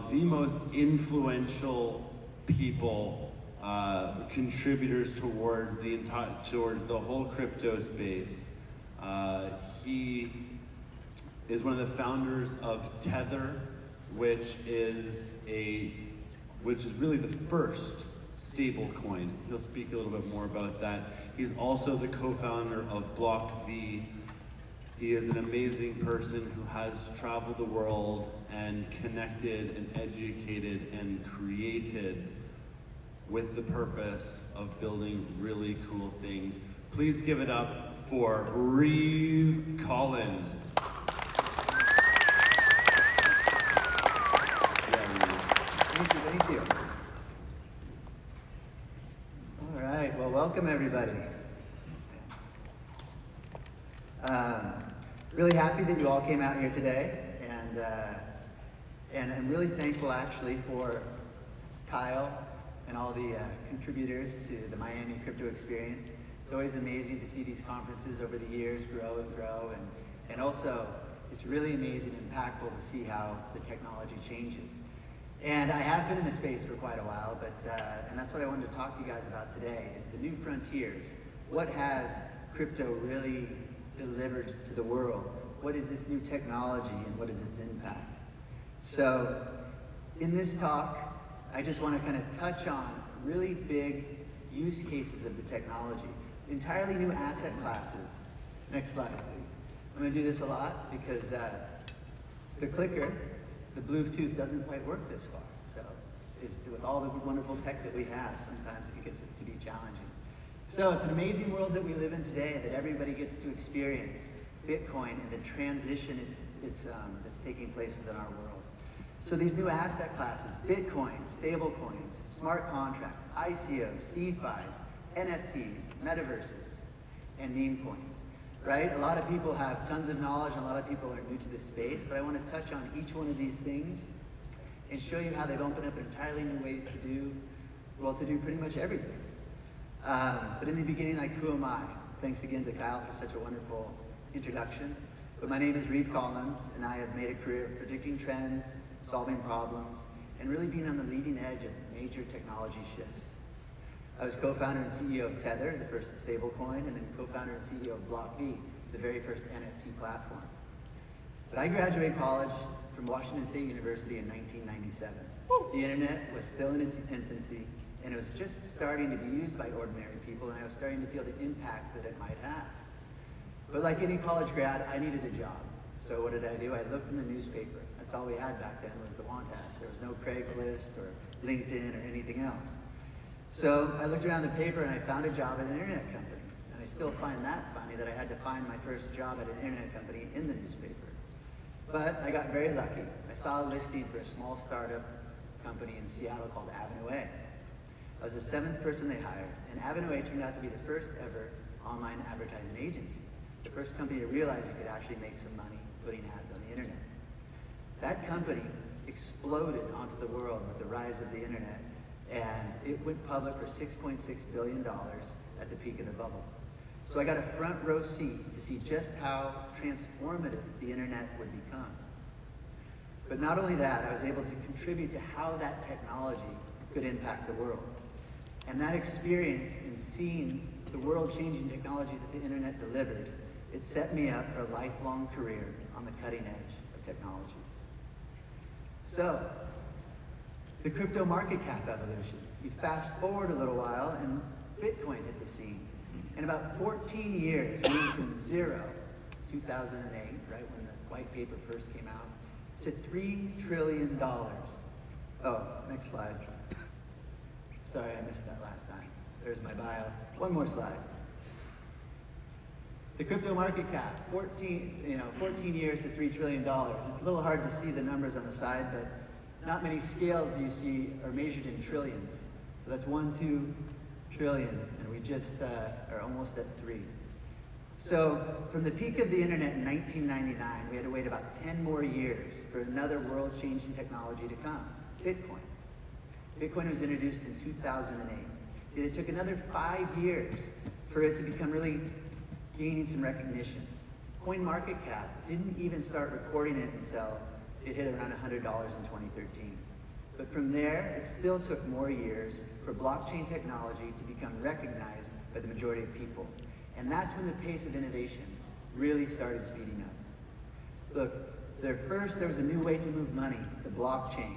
of the most influential people, contributors towards the whole crypto space. He is one of the founders of Tether, which is really the first stable coin. He'll speak a little bit more about that. He's also the co-founder of BlockV. He is an amazing person who has traveled the world and connected and educated and created with the purpose of building really cool things. Please give it up for Reeve Collins. Thank you. All right, well, welcome everybody. Really happy that you all came out here today, and I'm really thankful actually for Kyle and all the contributors to the Miami Crypto Experience. It's always amazing to see these conferences over the years grow and grow, and also it's really amazing and impactful to see how the technology changes. And I have been in the space for quite a while, and that's what I wanted to talk to you guys about today, is the new frontiers. What has crypto really delivered to the world? What is this new technology and what is its impact? So in this talk, I just want to kind of touch on really big use cases of the technology, entirely new asset classes. Next slide, please. I'm going to do this a lot because the clicker, the Bluetooth doesn't quite work this far. So with all the wonderful tech that we have, sometimes it gets to be challenging. So it's an amazing world that we live in today, that everybody gets to experience Bitcoin and the transition that's taking place within our world. So these new asset classes, Bitcoin, stable coins, smart contracts, ICOs, DeFis, NFTs, Metaverses, and meme coins, right? A lot of people have tons of knowledge and a lot of people are new to this space, but I want to touch on each one of these things and show you how they've opened up entirely new ways to do pretty much everything. But in the beginning, like, who am I? Thanks again to Kyle for such a wonderful introduction. But my name is Reeve Collins, and I have made a career of predicting trends, solving problems, and really being on the leading edge of major technology shifts. I was co-founder and CEO of Tether, the first stablecoin, and then co-founder and CEO of BlockV, the very first NFT platform. But I graduated college from Washington State University in 1997. The internet was still in its infancy, and it was just starting to be used by ordinary people, and I was starting to feel the impact that it might have. But like any college grad, I needed a job. So what did I do? I looked in the newspaper. That's all we had back then, was the want ads. There was no Craigslist or LinkedIn or anything else. So I looked around the paper and I found a job at an internet company. And I still find that funny that I had to find my first job at an internet company in the newspaper. But I got very lucky. I saw a listing for a small startup company in Seattle called Avenue A. I was the 7th person they hired, and Avenue A turned out to be the first ever online advertising agency. The first company to realize you could actually make some money putting ads on the internet. That company exploded onto the world with the rise of the internet, and it went public for $6.6 billion at the peak of the bubble. So I got a front row seat to see just how transformative the internet would become. But not only that, I was able to contribute to how that technology could impact the world. And that experience in seeing the world-changing technology that the internet delivered, it set me up for a lifelong career on the cutting edge of technologies. So, the crypto market cap evolution. You fast forward a little while and Bitcoin hit the scene. In about 14 years, we went from zero, 2008, right when the white paper first came out, to $3 trillion. Oh, next slide. Sorry, I missed that last time. There's my bio. One more slide. The crypto market cap, 14 years to $3 trillion. It's a little hard to see the numbers on the side, but not many scales you see are measured in trillions. So that's 2 trillion, and we just are almost at 3. So from the peak of the internet in 1999, we had to wait about 10 more years for another world-changing technology to come, Bitcoin. Bitcoin was introduced in 2008. And it took another 5 years for it to become really gaining some recognition. CoinMarketCap didn't even start recording it until it hit around $100 in 2013. But from there, it still took more years for blockchain technology to become recognized by the majority of people. And that's when the pace of innovation really started speeding up. Look, there was a new way to move money, the blockchain.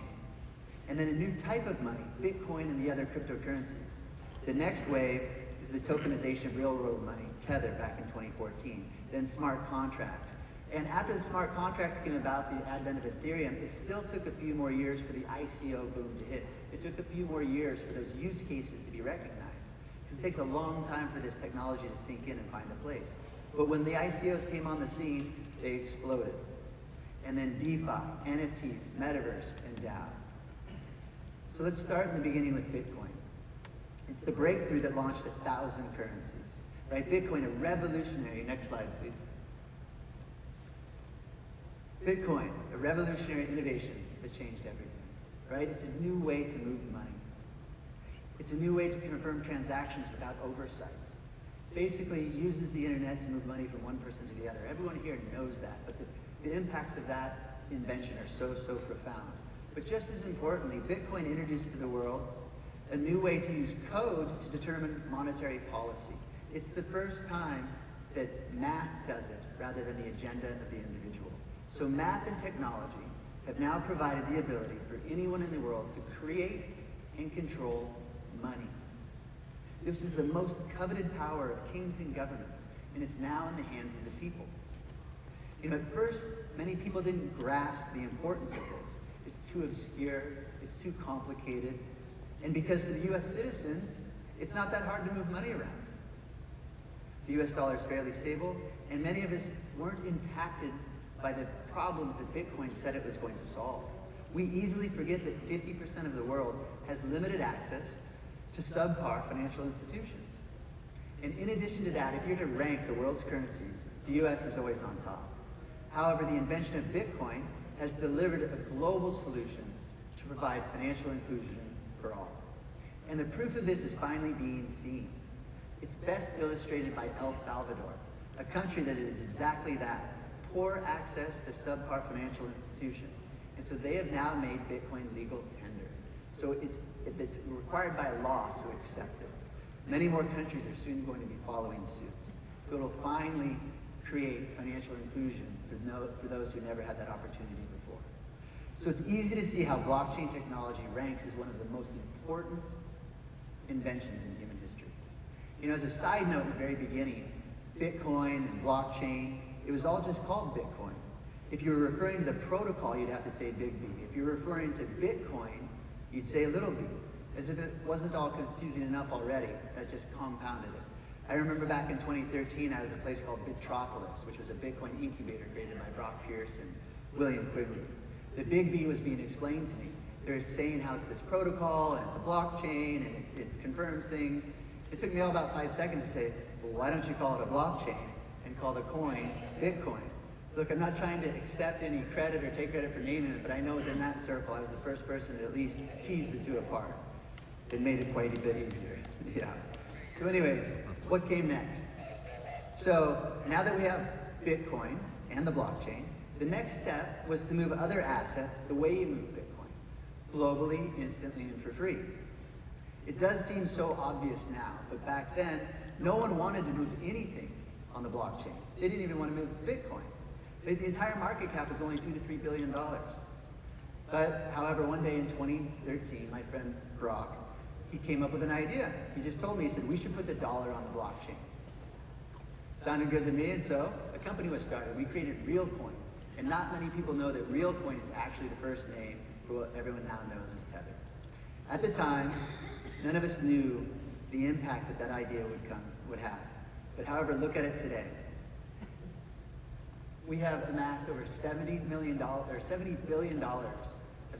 And then a new type of money, Bitcoin and the other cryptocurrencies. The next wave is the tokenization of real-world money, Tether, back in 2014. Then smart contracts. And after the smart contracts came about, the advent of Ethereum, it still took a few more years for the ICO boom to hit. It took a few more years for those use cases to be recognized. Because it takes a long time for this technology to sink in and find a place. But when the ICOs came on the scene, they exploded. And then DeFi, NFTs, Metaverse, and DAO. So let's start in the beginning with Bitcoin. It's the breakthrough that launched 1,000 currencies, right? Bitcoin, a revolutionary, next slide please. Bitcoin, a revolutionary innovation that changed everything, right? It's a new way to move money. It's a new way to confirm transactions without oversight. Basically, it uses the internet to move money from one person to the other. Everyone here knows that, but the impacts of that invention are so profound. But just as importantly, Bitcoin introduced to the world a new way to use code to determine monetary policy. It's the first time that math does it rather than the agenda of the individual. So math and technology have now provided the ability for anyone in the world to create and control money. This is the most coveted power of kings and governments, and it's now in the hands of the people. You know, at first, many people didn't grasp the importance of this. It's too obscure, it's too complicated, and because for the US citizens, it's not that hard to move money around. The US dollar is fairly stable, and many of us weren't impacted by the problems that Bitcoin said it was going to solve. We easily forget that 50% of the world has limited access to subpar financial institutions. And in addition to that, if you're to rank the world's currencies, the US is always on top. However, the invention of Bitcoin has delivered a global solution to provide financial inclusion for all. And the proof of this is finally being seen. It's best illustrated by El Salvador, a country that is exactly that, poor access to subpar financial institutions. And so they have now made Bitcoin legal tender. So it's required by law to accept it. Many more countries are soon going to be following suit. So it'll finally create financial inclusion for those who never had that opportunity before. So it's easy to see how blockchain technology ranks as one of the most important inventions in human history. You know, as a side note in the very beginning, Bitcoin and blockchain, it was all just called Bitcoin. If you were referring to the protocol, you'd have to say big B. If you're referring to Bitcoin, you'd say little b. As if it wasn't all confusing enough already, that just compounded it. I remember back in 2013, I was at a place called Bitropolis, which was a Bitcoin incubator created by Brock Pierce and William Quigley. The big B was being explained to me. They were saying how it's this protocol, and it's a blockchain, and it confirms things. It took me all about 5 seconds to say, well, why don't you call it a blockchain and call the coin Bitcoin? Look, I'm not trying to accept any credit or take credit for naming it, but I know within that circle, I was the first person to at least tease the two apart. It made it quite a bit easier. Yeah. So anyways, what came next? So now that we have Bitcoin and the blockchain, the next step was to move other assets the way you move Bitcoin, globally, instantly, and for free. It does seem so obvious now, but back then, no one wanted to move anything on the blockchain. They didn't even want to move Bitcoin. The entire market cap is only $2 to $3 billion. But however, one day in 2013, my friend Brock, he came up with an idea. He just told me, he said, we should put the dollar on the blockchain. Sounded good to me, and so a company was started. We created RealCoin. And not many people know that RealCoin is actually the first name for what everyone now knows as Tether. At the time, none of us knew the impact that that idea would have. But however, look at it today. We have amassed over $70 billion have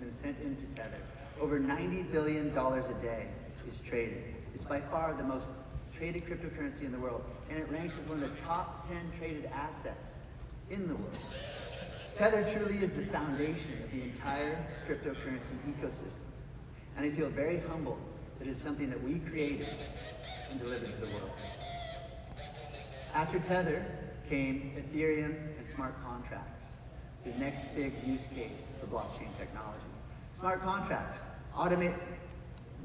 been sent into Tether. Over $90 billion a day is traded. It's by far the most traded cryptocurrency in the world, and it ranks as one of the top 10 traded assets in the world. Tether truly is the foundation of the entire cryptocurrency ecosystem, and I feel very humbled that it's something that we created and delivered to the world. After Tether came Ethereum and smart contracts, the next big use case for blockchain technology. Smart contracts, Automate,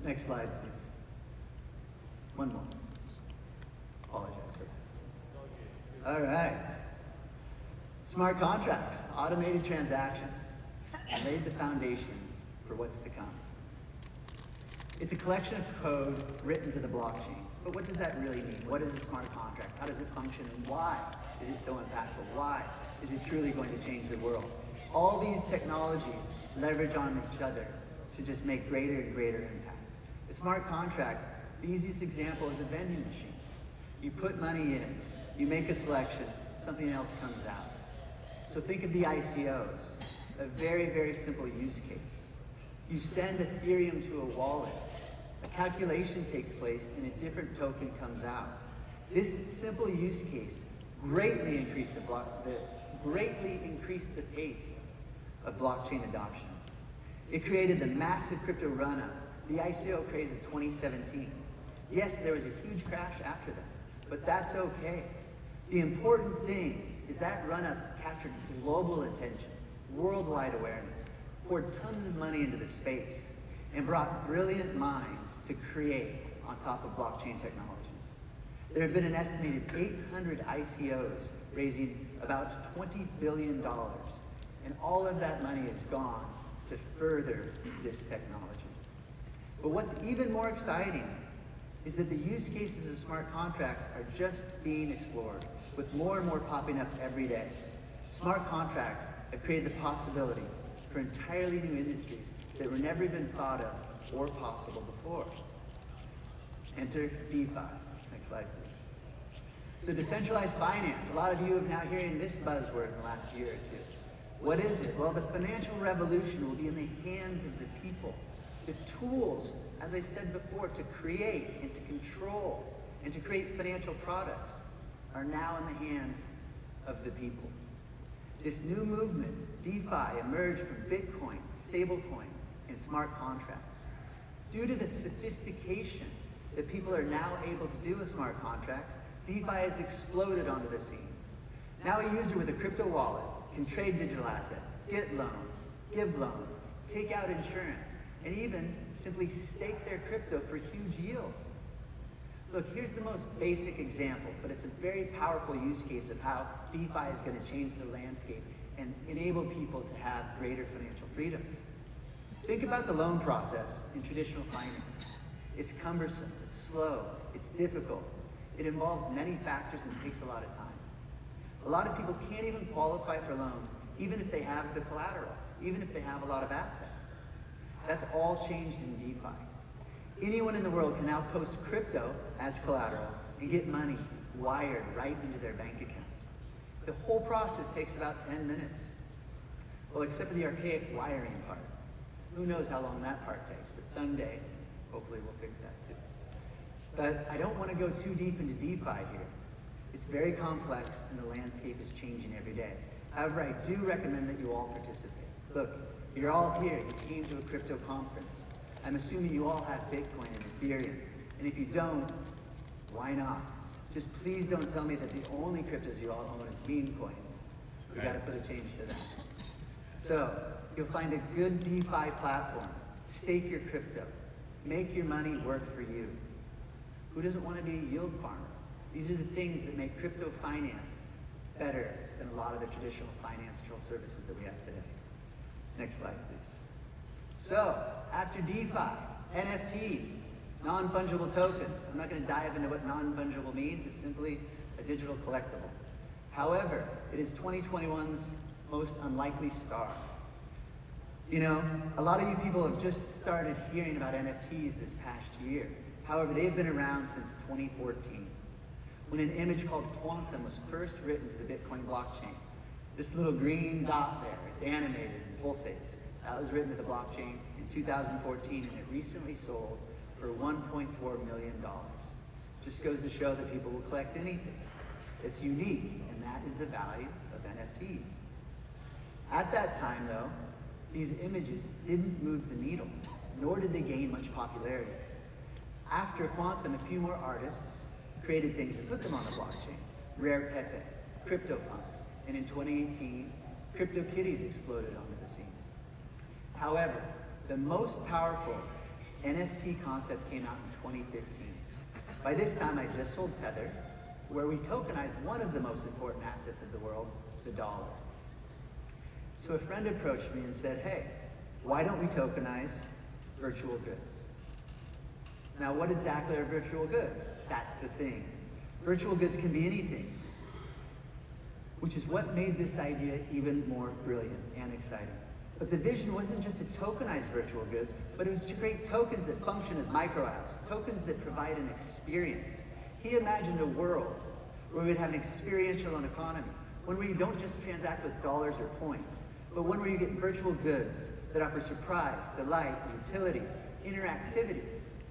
next slide, please. One more. Apologize for that. All right. Smart contracts, automated transactions, laid the foundation for what's to come. It's a collection of code written to the blockchain. But what does that really mean? What is a smart contract? How does it function? And why is it so impactful? Why is it truly going to change the world? All these technologies leverage on each other to just make greater and greater impact. A smart contract, the easiest example is a vending machine. You put money in, you make a selection, something else comes out. So think of the ICOs, a very, very simple use case. You send Ethereum to a wallet, a calculation takes place and a different token comes out. This simple use case greatly increased the pace of blockchain adoption. It created the massive crypto run-up, the ICO craze of 2017. Yes, there was a huge crash after that, but that's okay. The important thing is that run-up captured global attention, worldwide awareness, poured tons of money into the space, and brought brilliant minds to create on top of blockchain technologies. There have been an estimated 800 ICOs raising about $20 billion, and all of that money has gone to further this technology. But what's even more exciting is that the use cases of smart contracts are just being explored, with more and more popping up every day. Smart contracts have created the possibility for entirely new industries that were never even thought of or possible before. Enter DeFi. Next slide, please. So decentralized finance. A lot of you have now hearing this buzzword in the last year or two. What is it? Well, the financial revolution will be in the hands of the people. The tools, as I said before, to create and to control and to create financial products are now in the hands of the people. This new movement, DeFi, emerged from Bitcoin, stablecoin, and smart contracts. Due to the sophistication that people are now able to do with smart contracts, DeFi has exploded onto the scene. Now a user with a crypto wallet can trade digital assets, get loans, give loans, take out insurance, and even simply stake their crypto for huge yields. Look, here's the most basic example, but it's a very powerful use case of how DeFi is going to change the landscape and enable people to have greater financial freedoms. Think about the loan process in traditional finance. It's cumbersome, it's slow, it's difficult. It involves many factors and takes a lot of time. A lot of people can't even qualify for loans, even if they have the collateral, even if they have a lot of assets. That's all changed in DeFi. Anyone in the world can now post crypto as collateral and get money wired right into their bank account. The whole process takes about 10 minutes. Well, except for the archaic wiring part. Who knows how long that part takes, but someday, hopefully we'll fix that too. But I don't want to go too deep into DeFi here. It's very complex and the landscape is changing every day. However, I do recommend that you all participate. Look, you're all here, you came to a crypto conference. I'm assuming you all have Bitcoin and Ethereum. And if you don't, why not? Just please don't tell me that the only cryptos you all own is meme coins. We gotta put a change to that. So, you'll find a good DeFi platform. Stake your crypto. Make your money work for you. Who doesn't want to be a yield farmer? These are the things that make crypto finance better than a lot of the traditional financial services that we have today. Next slide, please. So, after DeFi, NFTs, non-fungible tokens. I'm not going to dive into what non-fungible means. It's simply a digital collectible. However, it is 2021's most unlikely star. You know, a lot of you people have just started hearing about NFTs this past year. However, they've been around since 2014, when an image called Quantum was first written to the Bitcoin blockchain. This little green dot there, it's animated and pulsates. That was written to the blockchain in 2014, and it recently sold for $1.4 million. Just goes to show that people will collect anything. It's unique, and that is the value of NFTs. At that time, though, these images didn't move the needle, nor did they gain much popularity. After Quantum, a few more artists created things and put them on the blockchain. Rare Pepe, CryptoPunks, and in 2018, CryptoKitties exploded onto the scene. However, The most powerful NFT concept came out in 2015. By this time, I just sold Tether, where we tokenized one of the most important assets of the world, the dollar. So a friend approached me and said, hey, why don't we tokenize virtual goods? Now, what exactly are virtual goods? That's the thing. Virtual goods can be anything, which is what made this idea even more brilliant and exciting. But the vision wasn't just to tokenize virtual goods, but it was to create tokens that function as micro-apps, tokens that provide an experience. He imagined a world where we would have an experiential economy, one where you don't just transact with dollars or points, but one where you get virtual goods that offer surprise, delight, utility, interactivity,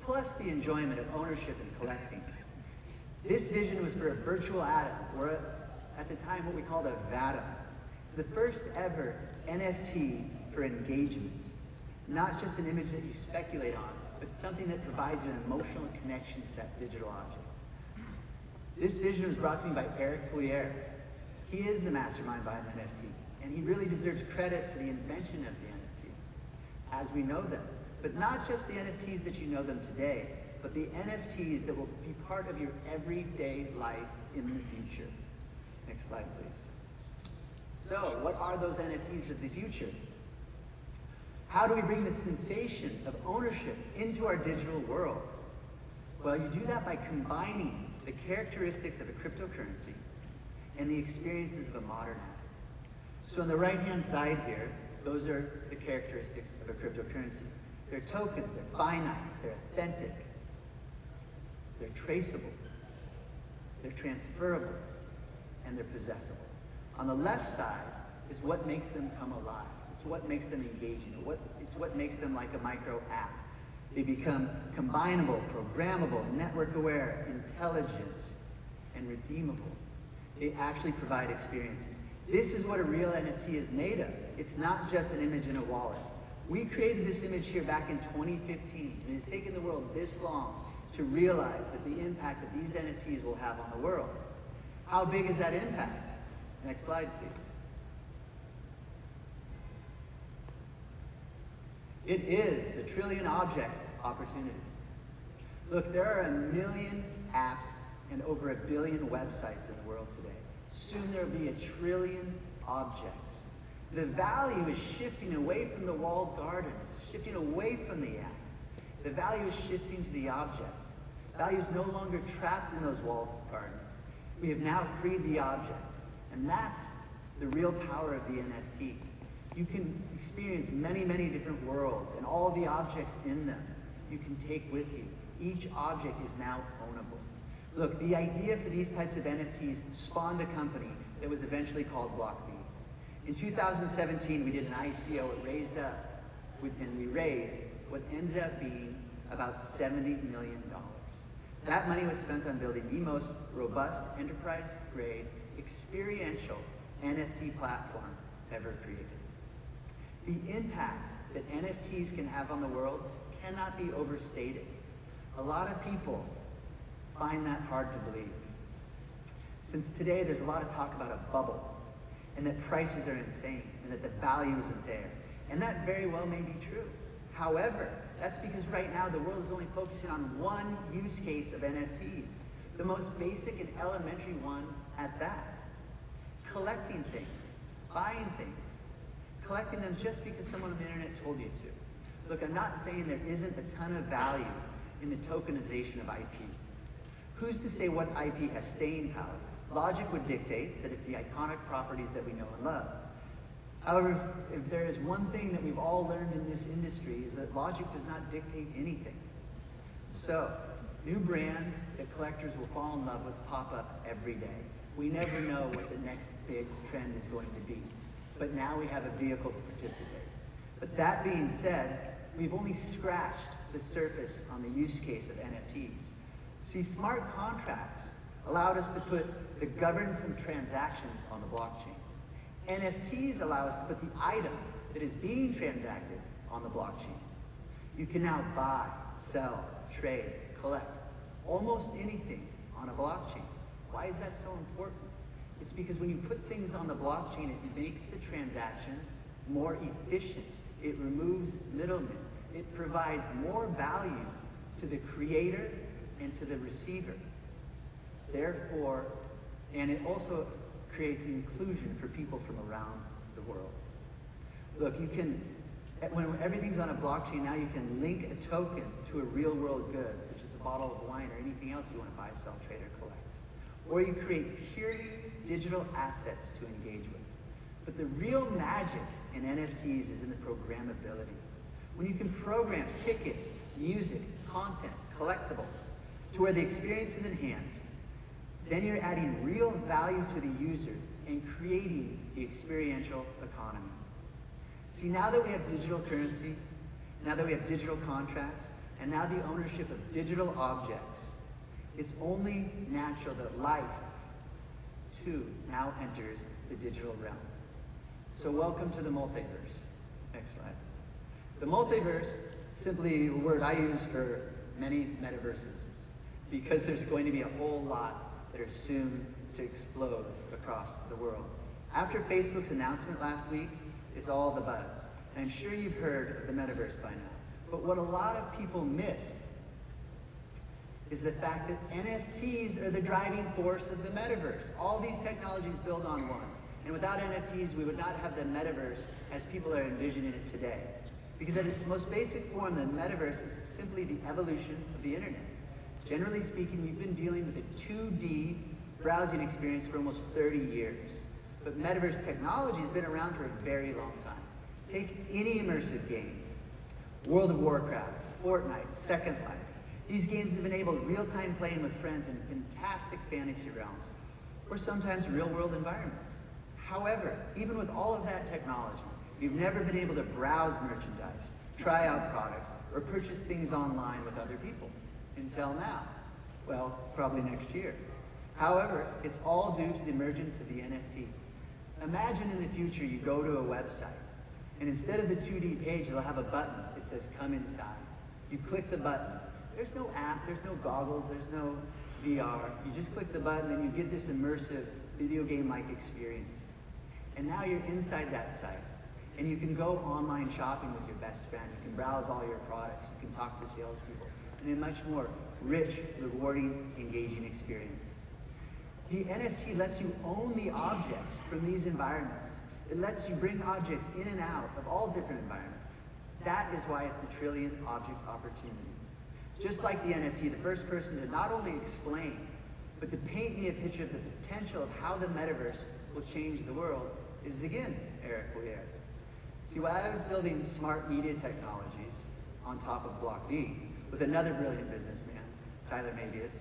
plus the enjoyment of ownership and collecting. This vision was for a virtual atom, or at the time what we called a VATM. It's the first ever NFT for engagement. Not just an image that you speculate on, but something that provides you an emotional connection to that digital object. This vision was brought to me by Eric Poulier. He is the mastermind behind the NFT, and he really deserves credit for the invention of the NFT, as we know them. But not just the NFTs that you know them today, but the NFTs that will be part of your everyday life in the future. Next slide, please. So, what are those NFTs of the future? How do we bring the sensation of ownership into our digital world? Well, you do that by combining the characteristics of a cryptocurrency and the experiences of a modern app. So on the right-hand side here, those are the characteristics of a cryptocurrency. They're tokens, they're finite, they're authentic, they're traceable, they're transferable, and they're possessible. On the left side is what makes them come alive. It's what makes them engaging. It's what makes them like a micro app. They become combinable, programmable, network-aware, intelligent, and redeemable. They actually provide experiences. This is what a real NFT is made of. It's not just an image in a wallet. We created this image here back in 2015, and it's taken the world this long to realize that the impact that these NFTs will have on the world. How big is that impact? Next slide, please. It is the trillion object opportunity. Look, there are 1 million apps and over 1 billion websites in the world today. Soon there will be 1 trillion objects. The value is shifting away from the walled garden. It's shifting away from the app. The value is shifting to the object. Value is no longer trapped in those walled gardens. We have now freed the object. And that's the real power of the NFT. You can experience many, many different worlds and all the objects in them you can take with you. Each object is now ownable. Look, the idea for these types of NFTs spawned a company that was eventually called BlockV. In 2017, we did an ICO. It raised up, and we raised what ended up being about $70 million. That money was spent on building the most robust, enterprise-grade, experiential NFT platform ever created. The impact that NFTs can have on the world cannot be overstated. A lot of people find that hard to believe. Since today there's a lot of talk about a bubble, and that prices are insane, and that the value isn't there. And that very well may be true. However, that's because right now the world is only focusing on one use case of NFTs, the most basic and elementary one at that. Collecting things, buying things, collecting them just because someone on the internet told you to. Look, I'm not saying there isn't a ton of value in the tokenization of IP. Who's to say what IP has staying power? Logic would dictate that it's the iconic properties that we know and love. However, if there is one thing that we've all learned in this industry is that logic does not dictate anything. So, new brands that collectors will fall in love with pop up every day. We never know what the next big trend is going to be. But now we have a vehicle to participate. But that being said, we've only scratched the surface on the use case of NFTs. See, smart contracts allowed us to put the governance of transactions on the blockchain. NFTs allow us to put the item that is being transacted on the blockchain. You can now buy, sell, trade, collect almost anything on a blockchain. Why is that so important? It's because when you put things on the blockchain, it makes the transactions more efficient It removes middlemen. It provides more value to the creator and to the receiver. Therefore, and it also creates inclusion for people from around the world. Look, you can, when everything's on a blockchain, now you can link a token to a real world good, such as a bottle of wine or anything else you want to buy, sell, trade, or collect. Or you create purely digital assets to engage with. But the real magic in NFTs is in the programmability. When you can program tickets, music, content, collectibles, to where the experience is enhanced, then you're adding real value to the user and creating the experiential economy. See, now that we have digital currency, now that we have digital contracts, and now the ownership of digital objects, it's only natural that life, too, now enters the digital realm. So welcome to the multiverse. Next slide. The multiverse, simply a word I use for many metaverses, because there's going to be a whole lot that are soon to explode across the world. After Facebook's announcement last week, it's all the buzz. And I'm sure you've heard of the metaverse by now. But what a lot of people miss is the fact that NFTs are the driving force of the metaverse. All these technologies build on one. And without NFTs, we would not have the metaverse as people are envisioning it today. Because at its most basic form, the metaverse is simply the evolution of the internet. Generally speaking, you've been dealing with a 2D browsing experience for almost 30 years. But metaverse technology has been around for a very long time. Take any immersive game. World of Warcraft, Fortnite, Second Life. These games have enabled real-time playing with friends in fantastic fantasy realms, or sometimes real-world environments. However, even with all of that technology, you've never been able to browse merchandise, try out products, or purchase things online with other people. Until now. Well, probably next year. However, it's all due to the emergence of the NFT. Imagine in the future you go to a website, and instead of the 2D page, it'll have a button that says come inside. You click the button. There's no app, there's no goggles, there's no VR. You just click the button and you get this immersive video game-like experience. And now you're inside that site. And you can go online shopping with your best friend. You can browse all your products. You can talk to salespeople. In a much more rich, rewarding, engaging experience. The NFT lets you own the objects from these environments. It lets you bring objects in and out of all different environments. That is why it's the trillion object opportunity. Just like the NFT, the first person to not only explain, but to paint me a picture of the potential of how the metaverse will change the world is again Eric Weir. See, while I was building smart media technologies on top of Block D, with another brilliant businessman, Tyler Mabius,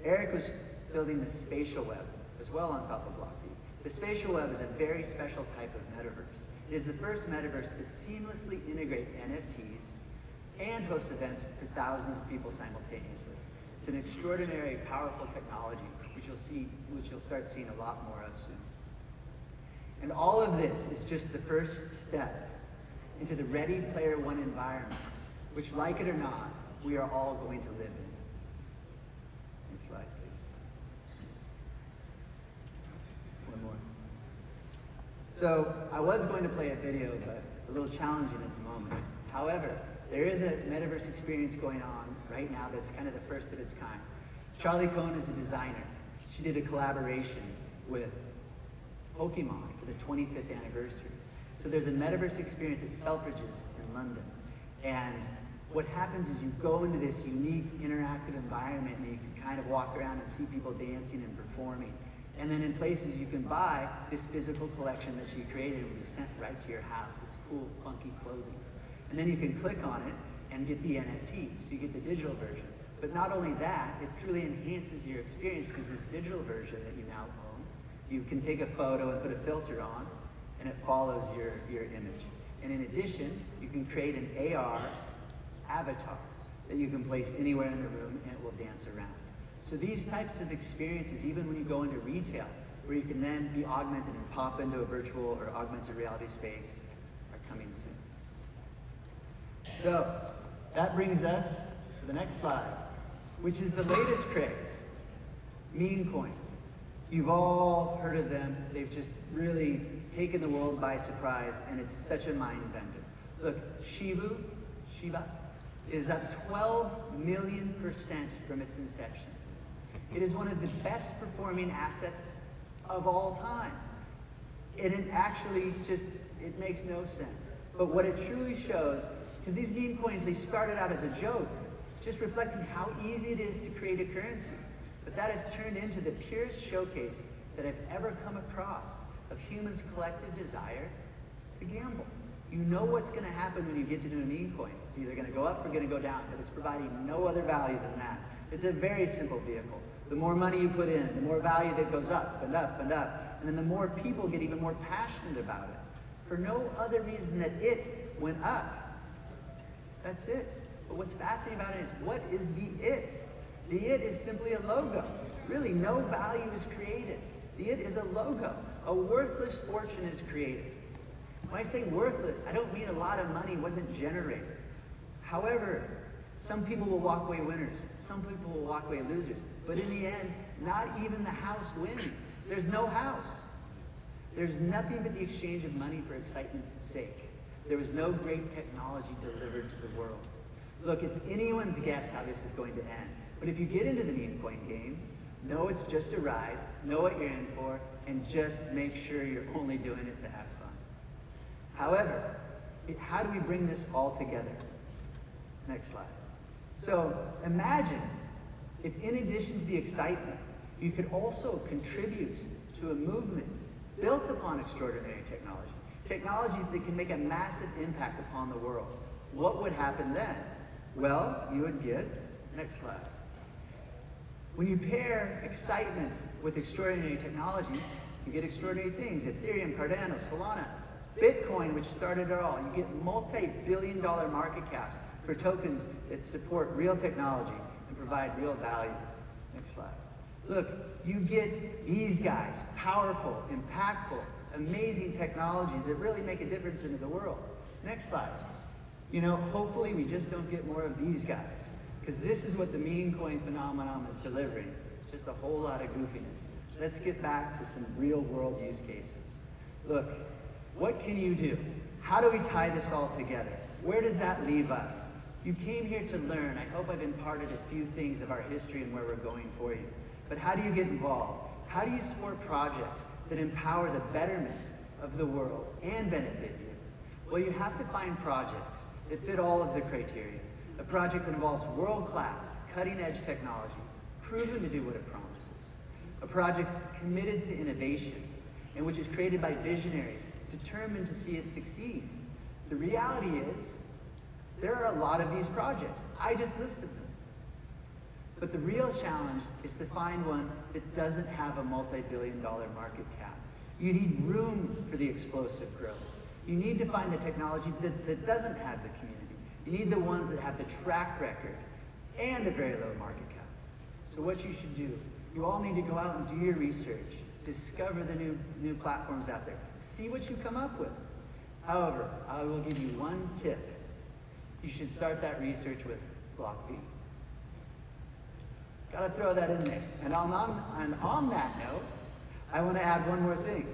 Eric was building the spatial web as well on top of Block D. The spatial web is a very special type of metaverse. It is the first metaverse to seamlessly integrate NFTs and host events for thousands of people simultaneously. It's an extraordinary, powerful technology, which you'll start seeing a lot more of soon. And all of this is just the first step into the Ready Player One environment, which, like it or not, we are all going to live in. Next slide, please. One more. So I was going to play a video, but it's a little challenging at the moment. However, there is a metaverse experience going on right now that's kind of the first of its kind. Charlie Cohn is a designer. She did a collaboration with Pokemon for the 25th anniversary. So there's a metaverse experience at Selfridges in London. And what happens is you go into this unique interactive environment and you can kind of walk around and see people dancing and performing. And then in places you can buy this physical collection that she created and was sent right to your house. It's cool, funky clothing. And then you can click on it and get the NFT, so you get the digital version. But not only that, it truly enhances your experience because this digital version that you now own, you can take a photo and put a filter on and it follows your image. And in addition, you can create an AR avatar that you can place anywhere in the room and it will dance around. So these types of experiences, even when you go into retail, where you can then be augmented and pop into a virtual or augmented reality space, are coming soon. So that brings us to the next slide, which is the latest craze, meme coins. You've all heard of them. They've just really taken the world by surprise, and it's such a mind bender. Look, Shiba, is up 12 million% from its inception. It is one of the best performing assets of all time. And it actually it makes no sense. But what it truly shows, because these meme coins, they started out as a joke, just reflecting how easy it is to create a currency. But that has turned into the purest showcase that I've ever come across of humans' collective desire to gamble. You know what's going to happen when you get to do a meme coin. It's either going to go up or going to go down, but it's providing no other value than that. It's a very simple vehicle. The more money you put in, the more value that goes up and up and up. And then the more people get even more passionate about it. For no other reason that it went up. That's it. But what's fascinating about it is, what is the it? The it is simply a logo. Really, no value is created. The it is a logo. A worthless fortune is created. When I say worthless, I don't mean a lot of money wasn't generated. However, some people will walk away winners. Some people will walk away losers. But in the end, not even the house wins. There's no house. There's nothing but the exchange of money for excitement's sake. There was no great technology delivered to the world. Look, it's anyone's guess how this is going to end. But if you get into the meme coin game, know it's just a ride, know what you're in for, and just make sure you're only doing it to have fun. However, how do we bring this all together? Next slide. So imagine if, in addition to the excitement, you could also contribute to a movement built upon extraordinary technology. Technology that can make a massive impact upon the world. What would happen then? Well, you would get, next slide. When you pair excitement with extraordinary technology, you get extraordinary things. Ethereum, Cardano, Solana, Bitcoin, which started it all. You get multi-billion-dollar market caps for tokens that support real technology and provide real value. Next slide. Look, you get these guys, powerful, impactful, amazing technology that really make a difference into the world. Next slide. You know, hopefully we just don't get more of these guys, because this is what the meme coin phenomenon is delivering. It's just a whole lot of goofiness. Let's get back to some real world use cases. Look, what can you do? How do we tie this all together? Where does that leave us? You came here to learn. I hope I've imparted a few things of our history and where we're going for you. But how do you get involved? How do you support projects that empower the betterment of the world and benefit you? Well, you have to find projects that fit all of the criteria. A project that involves world-class, cutting-edge technology, proven to do what it promises. A project committed to innovation, and which is created by visionaries determined to see it succeed. The reality is, there are a lot of these projects. I just listed them. But the real challenge is to find one that doesn't have a multi-billion-dollar market cap. You need room for the explosive growth. You need to find the technology that doesn't have the community. You need the ones that have the track record and a very low market cap. So what you should do, you all need to go out and do your research, discover the new platforms out there, see what you come up with. However, I will give you one tip. You should start that research with BlockV. Gotta throw that in there. And on that note, I want to add one more thing.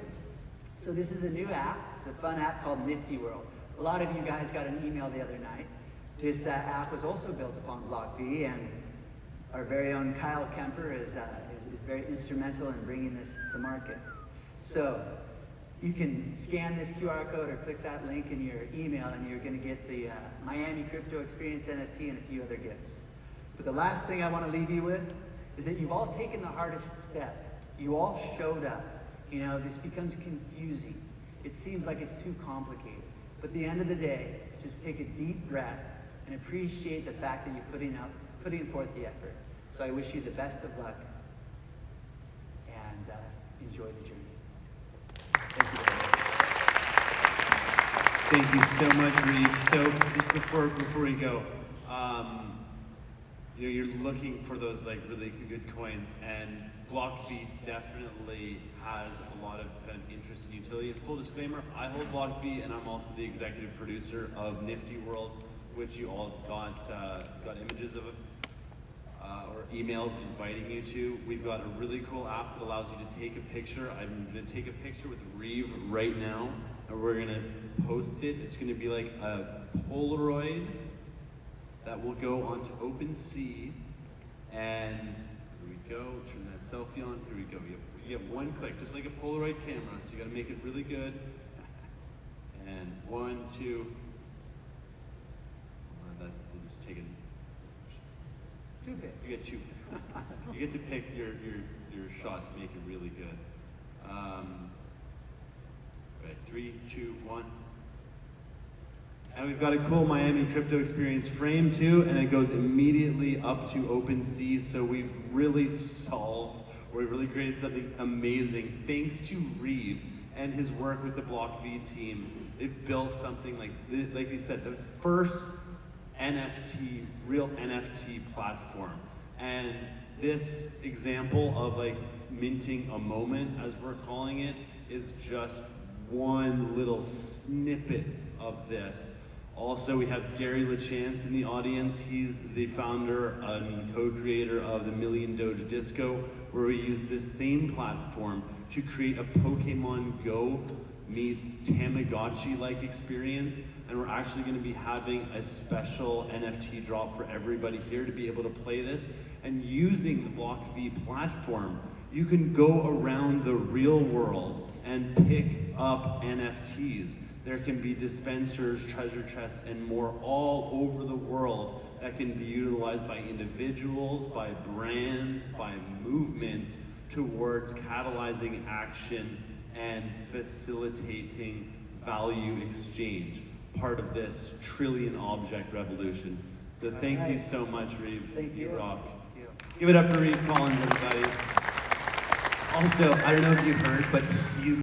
So this is a new app. It's a fun app called Nifty World. A lot of you guys got an email the other night. This app was also built upon BlockV, and our very own Kyle Kemper is very instrumental in bringing this to market. So you can scan this QR code or click that link in your email, and you're going to get the Miami Crypto Experience NFT and a few other gifts. But the last thing I want to leave you with is that you've all taken the hardest step. You all showed up. You know, this becomes confusing. It seems like it's too complicated. But at the end of the day, just take a deep breath and appreciate the fact that you're putting forth the effort. So I wish you the best of luck, and enjoy the journey. Thank you very much. Thank you so much, Reeve. So just before we go, you know, you're looking for those like really good coins, and BlockV definitely has a lot of kind of interest and utility. And full disclaimer, I hold BlockV, and I'm also the executive producer of Nifty World, which you all got images of or emails inviting you to. We've got a really cool app that allows you to take a picture. I'm going to take a picture with Reeve right now. and we're gonna post it. It's gonna be like a Polaroid that will go onto OpenSea, and here we go, turn that selfie on, here we go. You get one click, just like a Polaroid camera, so you gotta make it really good. And 1, 2, that we'll just take it. 2 bits. You get 2 picks. You get to pick your shot to make it really good. Right, 3, 2, 1. And we've got a cool Miami crypto experience frame too, and it goes immediately up to OpenSea. So we've really solved, or we've really created something amazing. Thanks to Reeve and his work with the BlockV team, they've built something like they said, the first NFT, real NFT platform. And this example of like minting a moment, as we're calling it, is just one little snippet of this. Also, we have Gary LaChance in the audience. He's the founder and co-creator of the Million Doge Disco, where we use this same platform to create a Pokemon Go meets Tamagotchi-like experience. And we're actually going to be having a special NFT drop for everybody here to be able to play this. And using the BlockV platform, you can go around the real world and pick up NFTs. There can be dispensers, treasure chests, and more all over the world that can be utilized by individuals, by brands, by movements towards catalyzing action and facilitating value exchange, part of this trillion object revolution. So thank you so much, Reeve. Thank you. You rock. Thank you. Give it up for Reeve Collins, everybody. Also, I don't know if you heard, but he